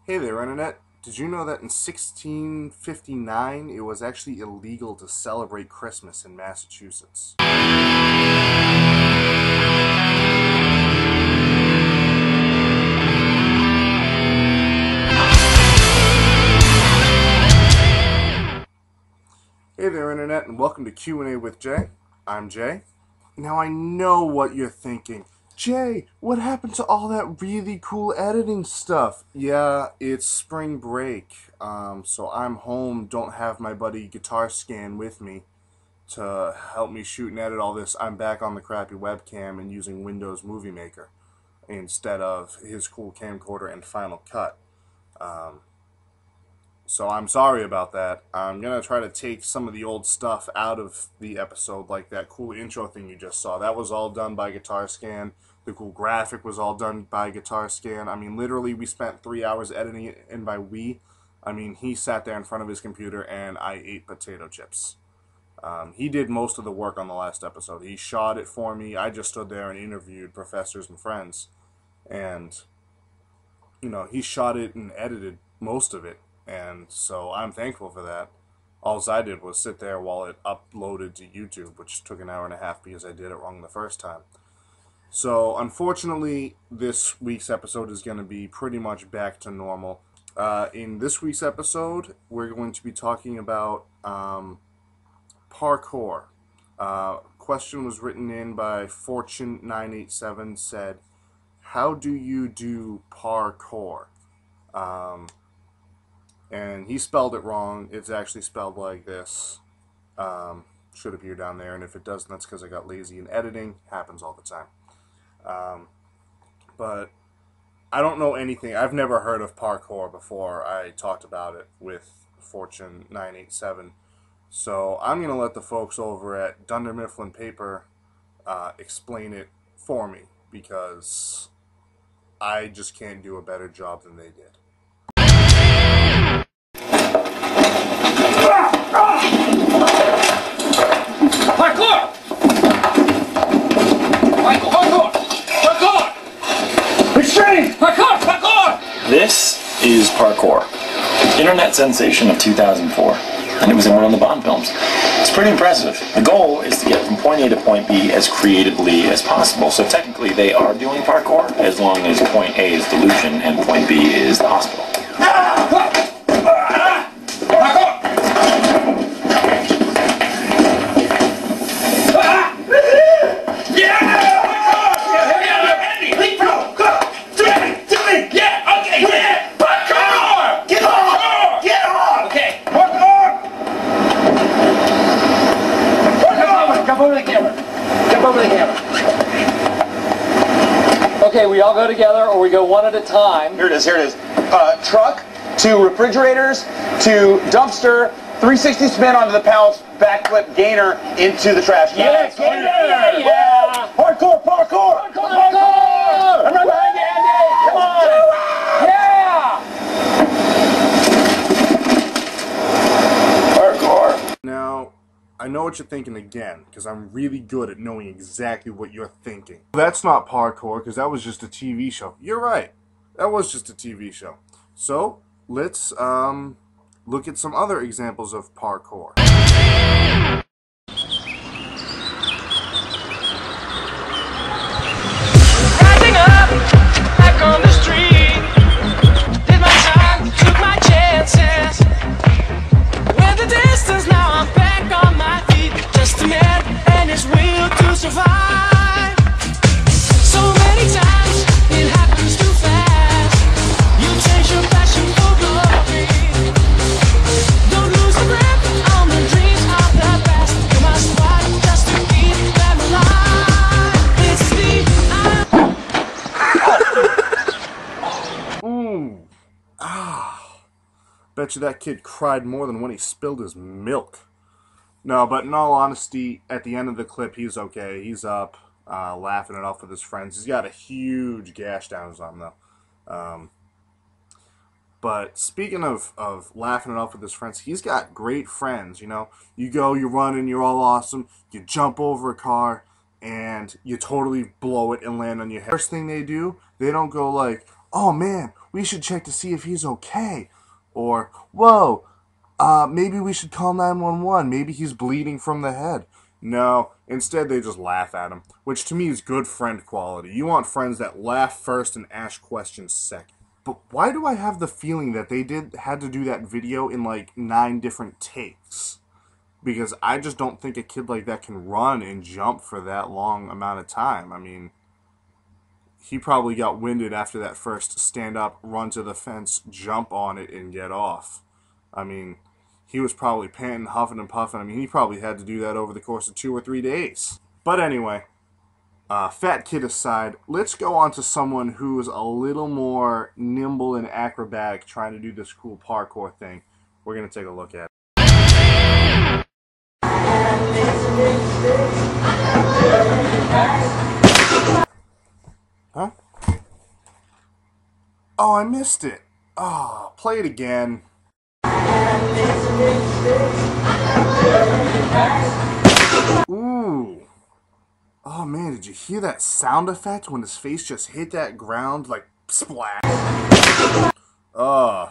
Hey there, Internet. Did you know that in 1659 it was actually illegal to celebrate Christmas in Massachusetts? Hey there, Internet, and welcome to Q&A with Jay. I'm Jay. Now I know what you're thinking. Jay, what happened to all that really cool editing stuff? Yeah, it's spring break, so I'm home, don't have my buddy Guitar Scan with me to help me shoot and edit all this. I'm back on the crappy webcam and using Windows Movie Maker instead of his cool camcorder and Final Cut. So I'm sorry about that. I'm going to try to take some of the old stuff out of the episode, like that cool intro thing you just saw. That was all done by Guitar Scan. The cool graphic was all done by Guitar Scan. I mean, literally, we spent 3 hours editing it, and by we, I mean he sat there in front of his computer and I ate potato chips. He did most of the work on the last episode. He shot it for me. I just stood there and interviewed professors and friends. And, you know, he shot it and edited most of it. And so I'm thankful for that. All I did was sit there while it uploaded to YouTube, which took an hour and a half because I did it wrong the first time. So unfortunately, this week's episode is going to be pretty much back to normal. In this week's episode, we're going to be talking about parkour. Question was written in by Fortune987, said, "How do you do parkour?" And he spelled it wrong. It's actually spelled like this. Should appear down there, and if it doesn't, that's because I got lazy in editing. Happens all the time. But I don't know anything. I've never heard of parkour before I talked about it with Fortune987. So I'm going to let the folks over at Dunder Mifflin Paper explain it for me, because I just can't do a better job than they did. Parkour! Parkour! Parkour! Restrain! Parkour! Parkour! This is Parkour, internet sensation of 2004, and it was in one of the Bond films. It's pretty impressive. The goal is to get from point A to point B as creatively as possible. So technically they are doing parkour as long as point A is delusion and point B is the hospital. Okay, we all go together, or we go one at a time. Here it is, here it is. Truck to refrigerators to dumpster, 360 spin onto the pallets, backflip gainer into the trash can. Yeah, yeah. Parkour, parkour! Parkour! Parkour! I'm right behind you, Andy! Come on! Yeah! Parkour! Now, I know what you're thinking again, because I'm really good at knowing exactly what you're thinking. That's not parkour, because that was just a TV show. You're right. That was just a TV show. So, let's look at some other examples of parkour. Rising up, back on the street. Did my time, took my chances. With the distance, now I'm back on my feet. Just a man and his will to survive. So many times it happens too fast. You chase your passion for glory. Don't lose the grip on the dreams of the past. You must fight just to keep them alive. It's the Ooh. Ah. Bet you that kid cried more than when he spilled his milk. No, but in all honesty, at the end of the clip, he's okay. He's up, laughing it off with his friends. He's got a huge gash down his arm, though. But speaking of laughing it off with his friends, he's got great friends, you know. You go, you run, and you're all awesome. You jump over a car, and you totally blow it and land on your head. First thing they do, they don't go like, "Oh man, we should check to see if he's okay. Or, whoa, maybe we should call 911. Maybe he's bleeding from the head. No, instead they just laugh at him, which to me is good friend quality. You want friends that laugh first and ask questions second. But why do I have the feeling that they had to do that video in like 9 different takes? Because I just don't think a kid like that can run and jump for that long amount of time. I mean, he probably got winded after that first stand up, run to the fence, jump on it, and get off. I mean, he was probably panting, huffing, and puffing. I mean, he probably had to do that over the course of 2 or 3 days. But anyway, fat kid aside, let's go on to someone who's a little more nimble and acrobatic trying to do this cool parkour thing. We're going to take a look at it. Huh? Oh, I missed it. Oh, play it again. Ooh. Oh man, did you hear that sound effect when his face just hit that ground like splash? Oh.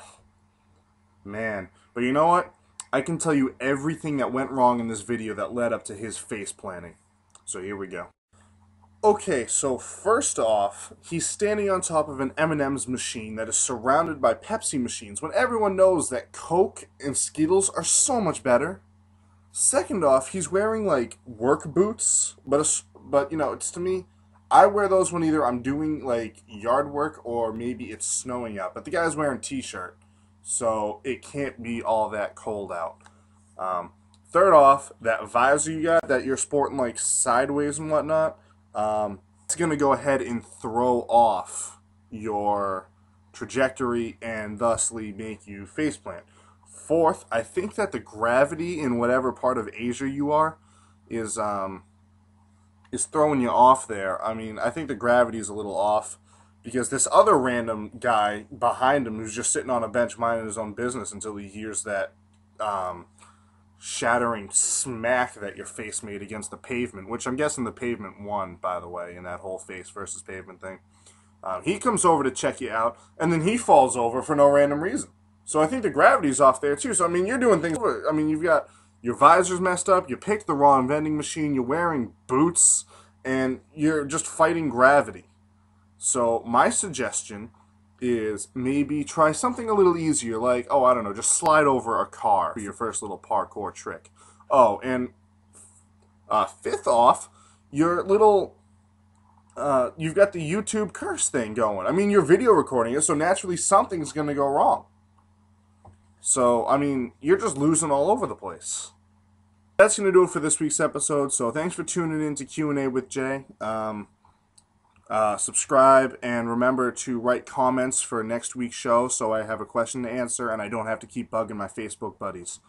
Man. But you know what? I can tell you everything that went wrong in this video that led up to his face planting. So here we go. Okay, so first off, he's standing on top of an M&M's machine that is surrounded by Pepsi machines when everyone knows that Coke and Skittles are so much better. Second off, he's wearing like work boots, but you know, it's to me, I wear those when either I'm doing like yard work or maybe it's snowing out. But the guy's wearing t-shirt, so it can't be all that cold out. Third off, that visor you got that you're sporting like sideways and whatnot, it's going to go ahead and throw off your trajectory and thusly make you faceplant. Fourth, I think that the gravity in whatever part of Asia you are is throwing you off there. I mean, I think the gravity is a little off because this other random guy behind him who's just sitting on a bench minding his own business until he hears that shattering smack that your face made against the pavement, which I'm guessing the pavement won, by the way, in that whole face versus pavement thing. He comes over to check you out, and then he falls over for no random reason. So I think the gravity's off there, too. So, I mean, you're doing things... I mean, you've got your visor's messed up, you picked the wrong vending machine, you're wearing boots, and you're just fighting gravity. So my suggestion is maybe try something a little easier, like, oh, I don't know, just slide over a car for your first little parkour trick. Oh, and fifth off, your little, you've got the YouTube curse thing going. I mean, you're video recording it, so naturally something's going to go wrong. So, I mean, you're just losing all over the place. That's going to do it for this week's episode, so thanks for tuning in to Q&A with Jay. Subscribe, and remember to write comments for next week's show so I have a question to answer and I don't have to keep bugging my Facebook buddies.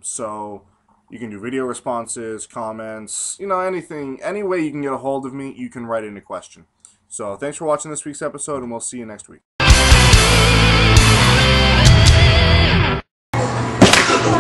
So you can do video responses, comments, you know, anything, any way you can get a hold of me, you can write in a question. So thanks for watching this week's episode, and we'll see you next week.